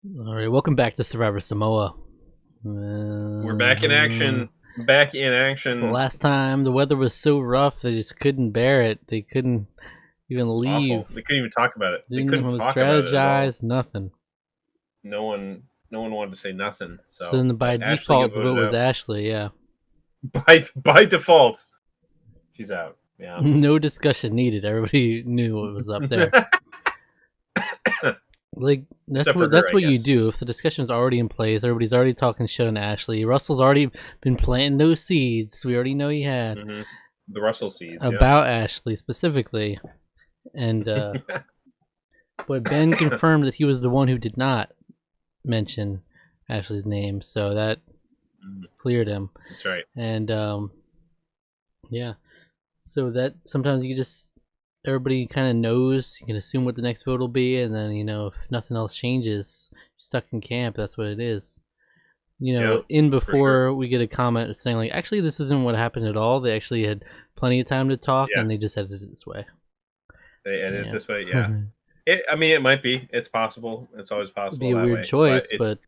All right, welcome back to Survivor Samoa. We're back in action. Back in action. Last time the weather was so rough they just couldn't bear it. They couldn't even It's leave. awful. They couldn't even talk about it. They Didn't couldn't want to talk about it at all. strategize. Nothing. No one wanted to say nothing. So then, by Ashley default, got the vote voted was out. Ashley. Yeah. By default, she's out. Yeah. No discussion needed. Everybody knew what was up there. Like that's what you do. If the discussion's already in place, everybody's already talking shit on Ashley. Russell's already been planting those seeds. We already know he had the Russell seeds about Ashley specifically, and but Ben confirmed that he was the one who did not mention Ashley's name, so that cleared him. That's right. And yeah, so that sometimes you just everybody kind of knows. You can assume what the next vote will be, and then if nothing else changes, you're stuck in camp. That's what it is. Before we get a comment saying like, actually, this isn't what happened at all. They actually had plenty of time to talk, and they just edited it this way. They edited it this way, yeah. It might be. It's possible. It's always possible. It'd be a weird choice, but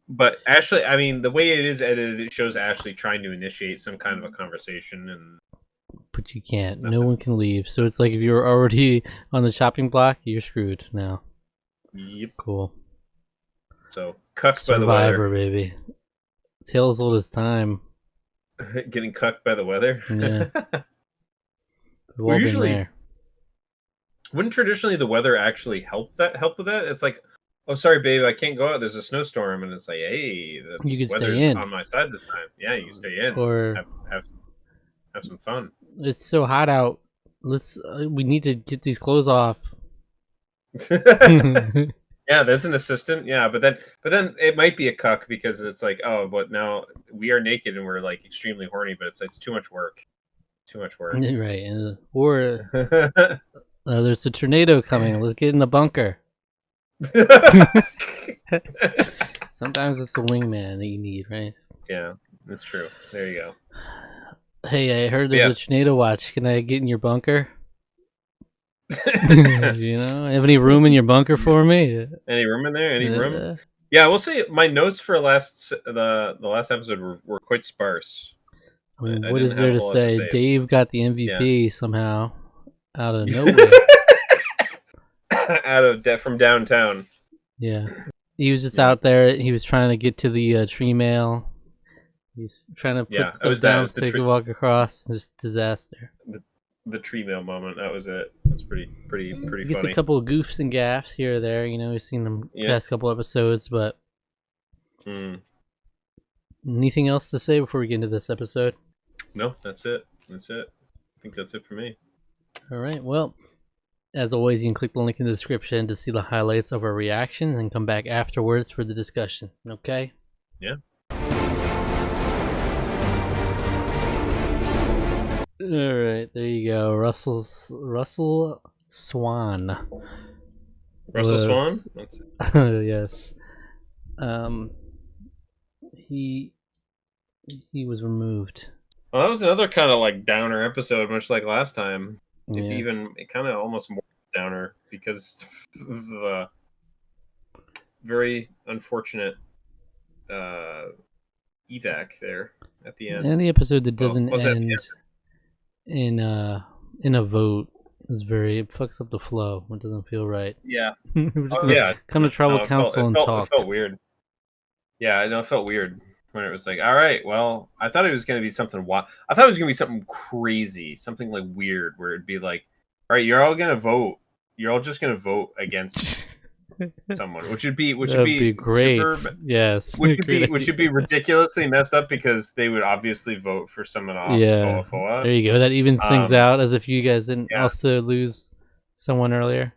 but Ashley, the way it is edited, it shows Ashley trying to initiate some kind of a conversation, and but you can't. Nothing. No one can leave. So it's like if you're already on the chopping block, you're screwed now. Yep. Cool. So cucked by the weather, Survivor, baby. Tale as old as time. Getting cucked by the weather. Yeah. Well, usually, wouldn't traditionally the weather actually help with that? It's like, oh, sorry, babe, I can't go out. There's a snowstorm, and it's like, hey, the you can weather's stay in on my side this time. Yeah, you can stay in or have some fun. It's so hot out. We need to get these clothes off. Yeah, there's an assistant. Yeah, but then it might be a cuck because it's like, oh, but now we are naked and we're like extremely horny, but it's too much work. Too much work. Right. Or there's a tornado coming. Let's get in the bunker. Sometimes it's the wingman that you need, right? Yeah, that's true. There you go. Hey, I heard there's a tornado watch. Can I get in your bunker? Have any room in your bunker for me? Any room in there? Any room? Yeah, we'll see. My notes for the last episode were quite sparse. I mean, what is there to say? Dave got the MVP somehow out of nowhere. From downtown. Yeah, he was just out there. He was trying to get to the tree mail. He's trying to put stuff down so he could walk across. Just disaster. The tree mail moment. That was it. It was pretty funny. He gets a couple of goofs and gaffs here or there. We've seen them past couple episodes, but anything else to say before we get into this episode? No, that's it. I think that's it for me. All right. Well, as always, you can click the link in the description to see the highlights of our reaction and come back afterwards for the discussion. Okay? Yeah. All right, there you go. Russell Swan. Russell Swan? Yes. He was removed. Well, that was another kind of like downer episode, much like last time. It's even kind of almost more downer because of the very unfortunate evac there at the end. Any episode that doesn't end in a vote is it fucks up the flow. It doesn't feel right. Yeah. Come to tribal council and talk. It felt weird. Yeah, I know it felt weird when it was like, all right, well, I thought it was going to be something wild. I thought it was going to be something crazy, something like weird, where it'd be like, all right, you're all going to vote. You're all just going to vote against someone, which would be great. Super, yes, which would be ridiculously messed up because they would obviously vote for someone off. Yeah, Foa. There you go. That evens things out, as if you guys didn't also lose someone earlier.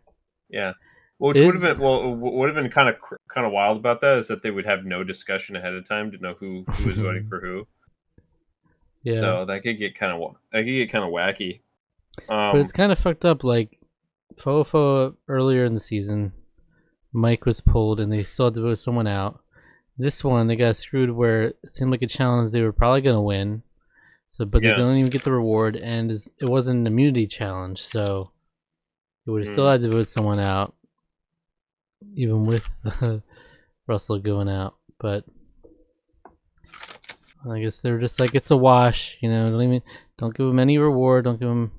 Yeah. Well, would have been kind of wild about that is that they would have no discussion ahead of time to know who was voting for who. Yeah. So that could get kind of wacky. But it's kind of fucked up. Like Foa earlier in the season, Mike was pulled and they still had to vote someone out. This one, they got screwed where it seemed like a challenge they were probably going to win. But they don't even get the reward, and it wasn't an immunity challenge, so they would have still had to vote someone out, even with Russell going out, but I guess they're just like, it's a wash, you know. Don't give him any reward. Don't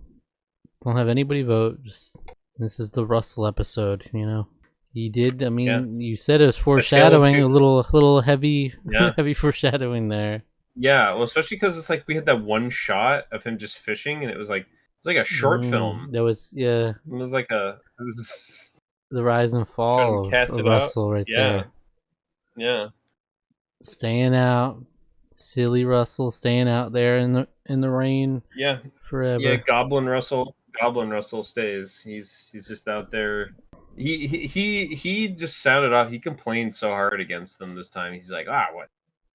have anybody vote. Just this is the Russell episode, you know. He did. I mean, you said it was foreshadowing, a little heavy, heavy foreshadowing there. Yeah, well, especially because it's like we had that one shot of him just fishing, and it was like a short film. That was It was like the rise and fall of Russell right there. Yeah. Staying out, silly Russell, staying out there in the rain. Yeah. Forever. Yeah, Goblin Russell stays. He's just out there. He just sounded off. He complained so hard against them this time. He's like, what?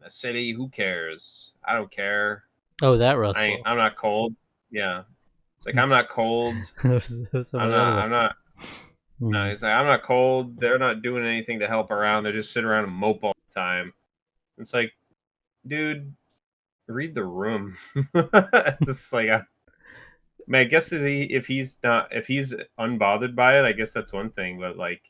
A city? Who cares? I don't care. Oh, that Russell. I'm not cold. Yeah. It's like, I'm not cold. I'm not. No, he's like, I'm not cold. They're not doing anything to help around. They just sit around and mope all the time. It's like, dude, read the room. It's like, I guess if he's unbothered by it, I guess that's one thing. But like,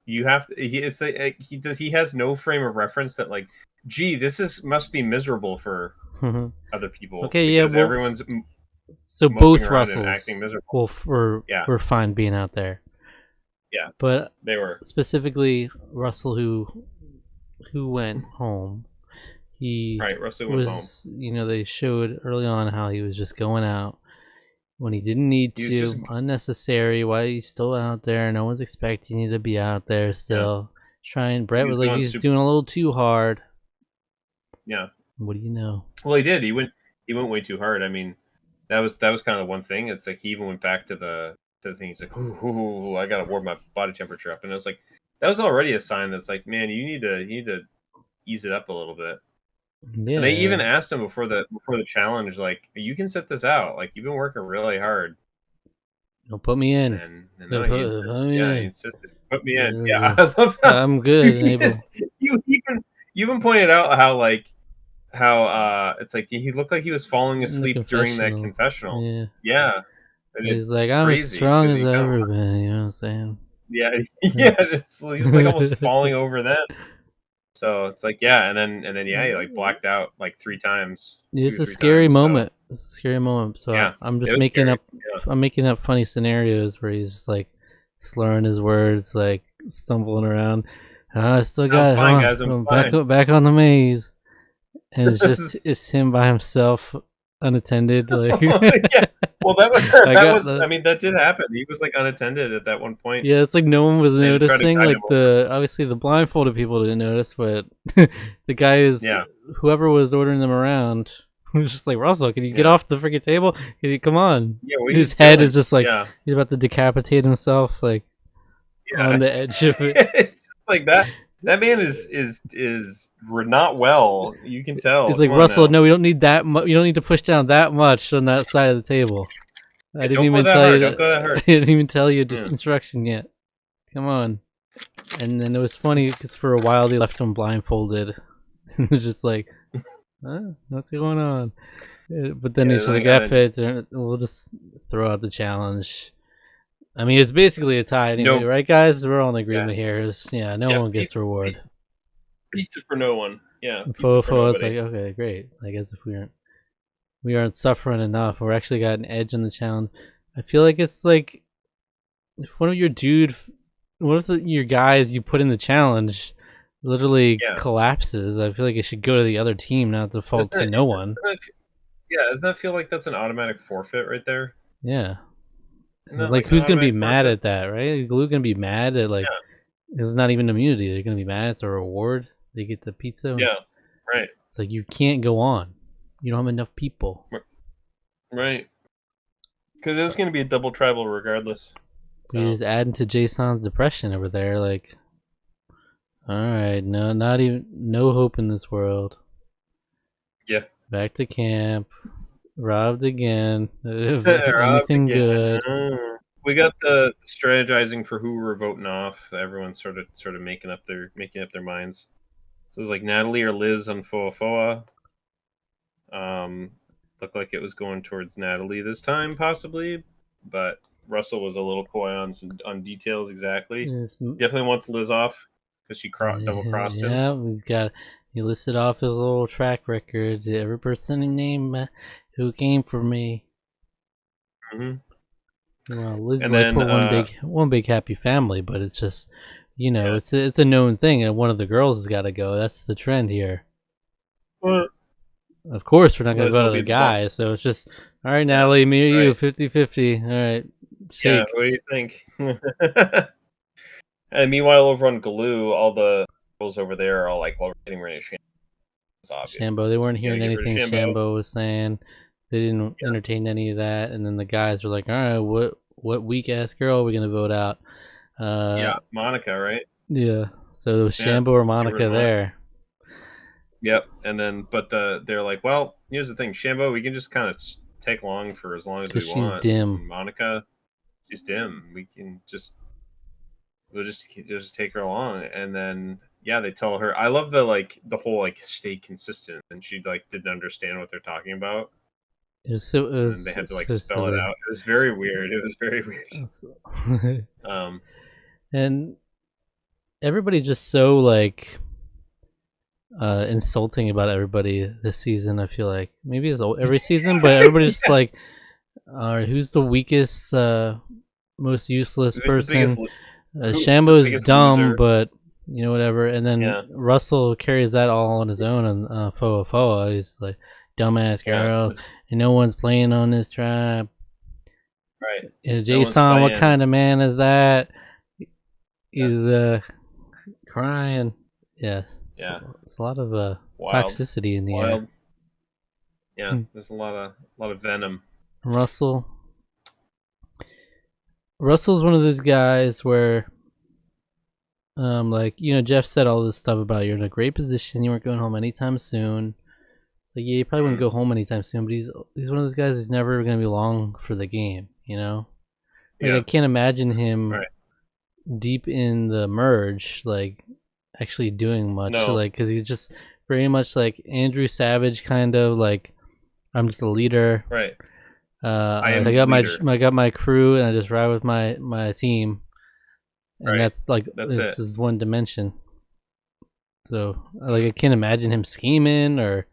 you have to. It's like he has no frame of reference that like, gee, must be miserable for other people. Okay, yeah, well, everyone's so both Russells were fine being out there. Yeah, but they were specifically Russell who went home. Russell went home. You know, they showed early on how he was just going out when he didn't need to, unnecessary. Why he's still out there? No one's expecting you to be out there still. Brett was like, he's doing a little too hard. Yeah. What do you know? Well, he did. He went way too hard. I mean, that was kind of the one thing. It's like he even went back to the thing. He's like, ooh, I gotta warm my body temperature up, and it was like that was already a sign that's like, man, you need to ease it up a little bit. Yeah. And they even asked him before the challenge, like, you can sit this out. Like, you've been working really hard. Don't put me in. And he insisted. Put me in. Yeah, I love that. I'm good. You even pointed out how it's like he looked like he was falling asleep during that confessional. Yeah. He's like, I'm as strong as I've ever been. You know what I'm saying? Yeah. He was like almost falling over then. So it's like, and then he like blacked out like 3 times. It's a scary moment. It's a scary moment. So I'm just making up. I'm making up funny scenarios where he's just like slurring his words, like stumbling around. I still got it. Guys, I'm back on the maze, and it's just it's him by himself, unattended. Like, yeah. Well, I mean, that did happen. He was like unattended at that one point. Yeah, it's like no one was noticing. Like obviously the blindfolded people didn't notice, but the guy whoever was ordering them around was just like, Russell, can you get off the freaking table? Can you come on? Yeah, his head is just like he's about to decapitate himself, like on the edge of it. It's just like that. That man is not well. You can tell. He's like, Russell, no, we don't need that much. You don't need to push down that much on that side of the table. I didn't even tell you that. I didn't even tell you this instruction yet. Come on. And then it was funny because for a while they left him blindfolded, and it's just like, what's going on? But then he's like, F it, we'll just throw out the challenge. I mean, it's basically a tie anyway, right, guys? We're all in agreement here. No one gets reward. Pizza for no one. Yeah. Fofo was like, okay, great. I guess if we aren't suffering enough, we're actually got an edge in the challenge. I feel like it's like if one of your your guys you put in the challenge literally collapses. I feel like it should go to the other team, not default to no one. Doesn't that feel like that's an automatic forfeit right there? Yeah. Like who's gonna be mad at that, right? Glue gonna be mad at like it's not even immunity. They're gonna be mad. It's a reward. They get the pizza. Yeah, right. It's like you can't go on. You don't have enough people. Right. Because it's gonna be a double tribal regardless. So you're just adding to Jason's depression over there. Like, all right, no hope in this world. Yeah. Back to camp. Robbed again. Anything good? We got the strategizing for who we're voting off. Everyone's sort of making up their minds. So it was like Natalie or Liz on Foa. Looked like it was going towards Natalie this time, possibly, but Russell was a little coy on details exactly. Definitely wants Liz off. because she double crossed him. Yeah, he listed off his little track record. Every person he named who came for me. Mm-hmm. Well, Liz is And like then one big happy family, but it's just, yeah. it's a known thing, and one of the girls has got to go. That's the trend here. Well, Of course, we're not going might to as go well to be the the bump. guy, so it's just, all right, Natalie, me or you, Right. 50-50. All right, shake. Yeah, what do you think? And meanwhile, over on Galoo, all the girls over there are all like, "Well, we're getting rid of Shambo." It's obvious. Shambo, they weren't We gotta hearing get rid of anything Shambo. Shambo was saying. They didn't Yeah. entertain any of that, and then the guys were like, all right, what weak ass girl are we going to vote out? Yeah, Monica, right? Yeah, so it was Yeah, Shambo or get rid Monica of Monica. there. Yep. And then, but they're like, well, here's the thing, Shambo, we can just kind of take long for as long as we Because she's want. dim. And Monica, she's dim. We can we'll just take her along. And then yeah, they tell her. I love the whole like stay consistent, and she like didn't understand what they're talking about, It and they was had to like so spell it silly. out. It was very weird. It was very weird. And everybody just so like insulting about everybody this season. I feel like maybe it's every season, but everybody's just like, who's the weakest, most useless Who's the biggest? person? Who's the Shambo's biggest dumb, loser? but whatever. And then Yeah, Russell carries that all on his own. And Foa Foa, he's like, dumbass yeah, girl, and no one's playing on this tribe. right. No one's Jason, what playing. kind of man is that? Yeah. He's crying. Yeah, Yeah, it's a lot of wild, toxicity in the wild. air. Yeah, there's a lot of venom. Russell's one of those guys where, like, Jeff said all this stuff about you're in a great position, you weren't going home anytime soon. Like, yeah, you probably wouldn't go home anytime soon, but he's one of those guys who's never gonna be long for the game. Like, Yeah, I can't imagine him right. deep in the merge, like, actually doing much. No, Like, because he's just very much like Andrew Savage, kind of like, I'm just a leader. right. I am I got leader. I got my crew, and I just ride with my team, and Right. that's like That's this it. is one dimension. So like I can't imagine him scheming, or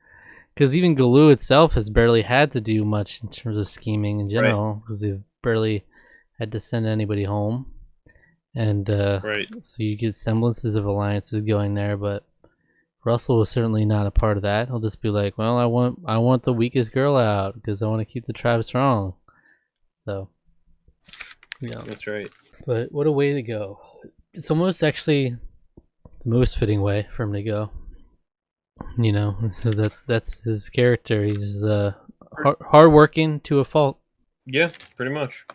because even Galoo itself has barely had to do much in terms of scheming in general, because they've barely had to send anybody home, and Right. so you get semblances of alliances going there, but Russell was certainly not a part of that. He'll just be like, well, I want the weakest girl out because I want to keep the tribe strong. So, yeah. That's right. But what a way to go. It's almost actually the most fitting way for him to go. So that's his character. He's hardworking to a fault. Yeah, pretty much.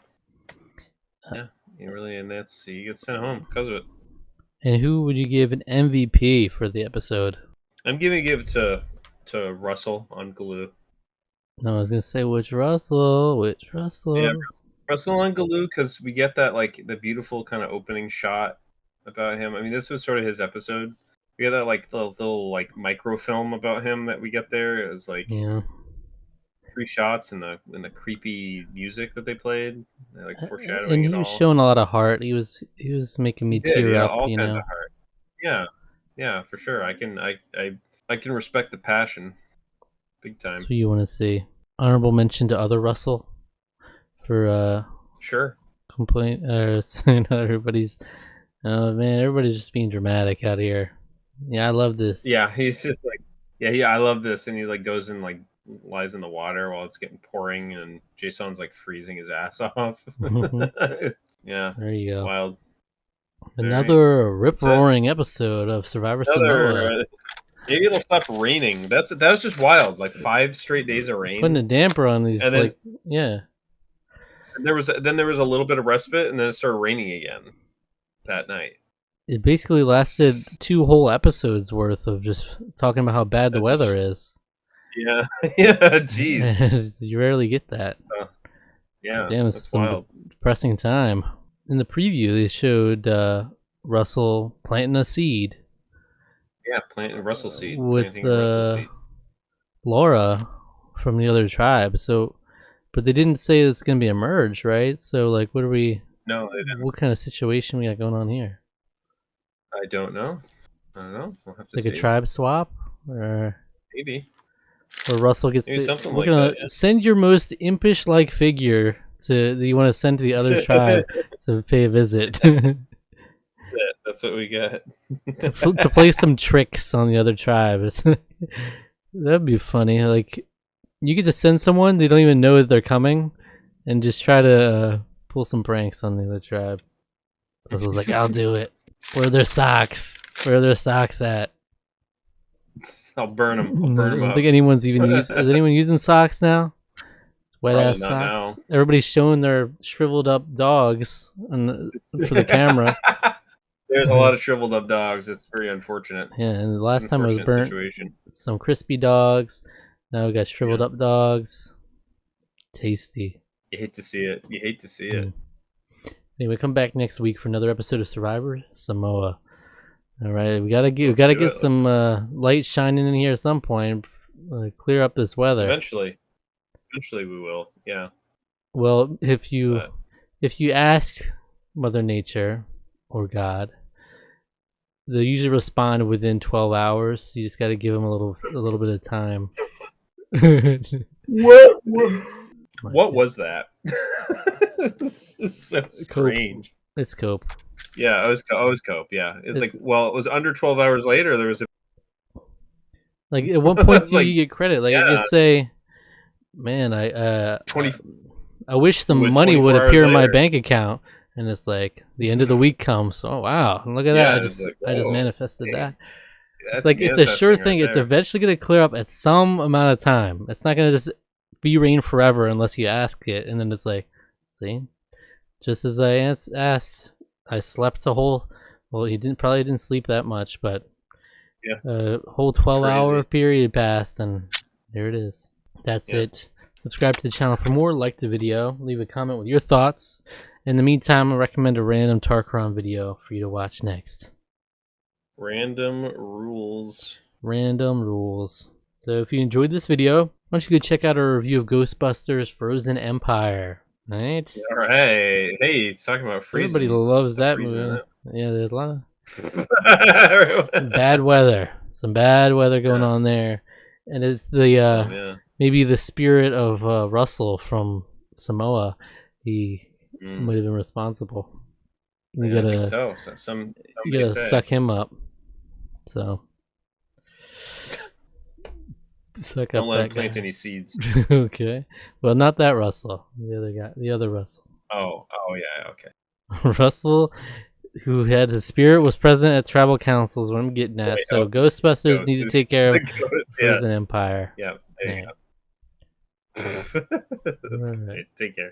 Yeah, and he gets sent home because of it. And who would you give an MVP for the episode? I'm gonna give it to Russell on Galoo. No, I was gonna say which Russell. Yeah, Russell on Galoo, because we get that like the beautiful kind of opening shot about him. I mean, this was sort of his episode. We get that like the little like microfilm about him that we get there. It was like 3 shots and the creepy music that they played, like foreshadowing and it he was all. showing a lot of heart. He was making me tear up. All kinds of heart. Yeah, for sure. I can respect the passion, big time. That's what you want to see. Honorable mention to other Russell for Sure. complaint. Everybody's everybody's just being dramatic out here. Yeah, I love this. Yeah, he's just like, I love this, and he like goes and like lies in the water while it's getting pouring, and Jason's like freezing his ass off. Yeah, there you go. Wild. Another rip-roaring episode of Survivor Samoa. Maybe it'll stop raining. That was just wild. Like 5 straight days of rain. Putting a damper on these, and then, yeah. And there was a little bit of respite, and then it started raining again that night. It basically lasted 2 whole episodes worth of just talking about how bad the weather is. Yeah, yeah, jeez. You rarely get that. Yeah, damn, it's some depressing time. In the preview, they showed Russell planting a seed. Yeah, planting Russell seed. With Laura from the other tribe. So, but they didn't say it's going to be a merge, right? So, like, what are we... No, they didn't. What kind of situation we got going on here? I don't know. I don't know. We'll have to Like a see. tribe swap, or Maybe. Russell gets Maybe to. something We're like gonna that. send your most impish-like figure that you want to send to the other tribe to pay a visit. That's what we got. to play some tricks on the other tribe. That'd be funny. Like, you get to send someone, they don't even know that they're coming, and just try to pull some pranks on the other tribe. Russell's like, I'll do it. Where are their socks? Where are their socks at? I'll burn them. I'll I burn them don't up. think anyone's even is anyone using socks now? Wet Probably ass not socks. now. Everybody's showing their shriveled up dogs for the camera. There's a lot of shriveled up dogs. It's very unfortunate. Yeah, and the last time I was burnt, Situation. some crispy dogs. Now we got shriveled Yeah. up dogs. Tasty. You hate to see it. You hate to see it. Anyway, come back next week for another episode of Survivor Samoa. All right, we gotta Let's get do it. some light shining in here at some point. Clear up this weather. Eventually we will. Yeah. Well, if you ask Mother Nature or God, they usually respond within 12 hours. You just got to give them a little bit of time. What was that? It's just so strange. It's Cope. Yeah, it was Cope. Yeah, it's like, well, it was under 12 hours later. There was a like at one point like, you get credit. Like, yeah. I could say, man, I 20. I wish some money would appear in my bank account. And it's like the end of the week comes. Oh wow! Look at that! I just manifested that. It's like it's a sure thing. It's eventually gonna clear up at some amount of time. It's not gonna just be rain forever unless you ask it. And then it's like, see, just as I asked, I slept a whole. Well, he probably didn't sleep that much, but yeah, a whole 12-hour period passed, and there it is. That's it. Subscribe to the channel for more. Like the video. Leave a comment with your thoughts. In the meantime, I recommend a random Tarqaron video for you to watch next. Random rules. Random rules. So if you enjoyed this video, why don't you go check out our review of Ghostbusters Frozen Empire. Right? All right. Hey, it's talking about freezing. Everybody loves that movie. Yeah, there's a lot of some bad weather. Some bad weather going on there. And it's the maybe the spirit of Russell from Samoa. He might have been responsible. You gotta, I think so. You gotta suck him up. So suck Don't up let that him plant guy. any seeds. Okay. Well, not that Russell. The other guy. The other Russell. Oh yeah. Okay. Russell, who had his spirit, was present at tribal councils. What I'm getting at. So Ghostbusters need to take care of Frozen Empire. Yeah. There you go. All right. Take care.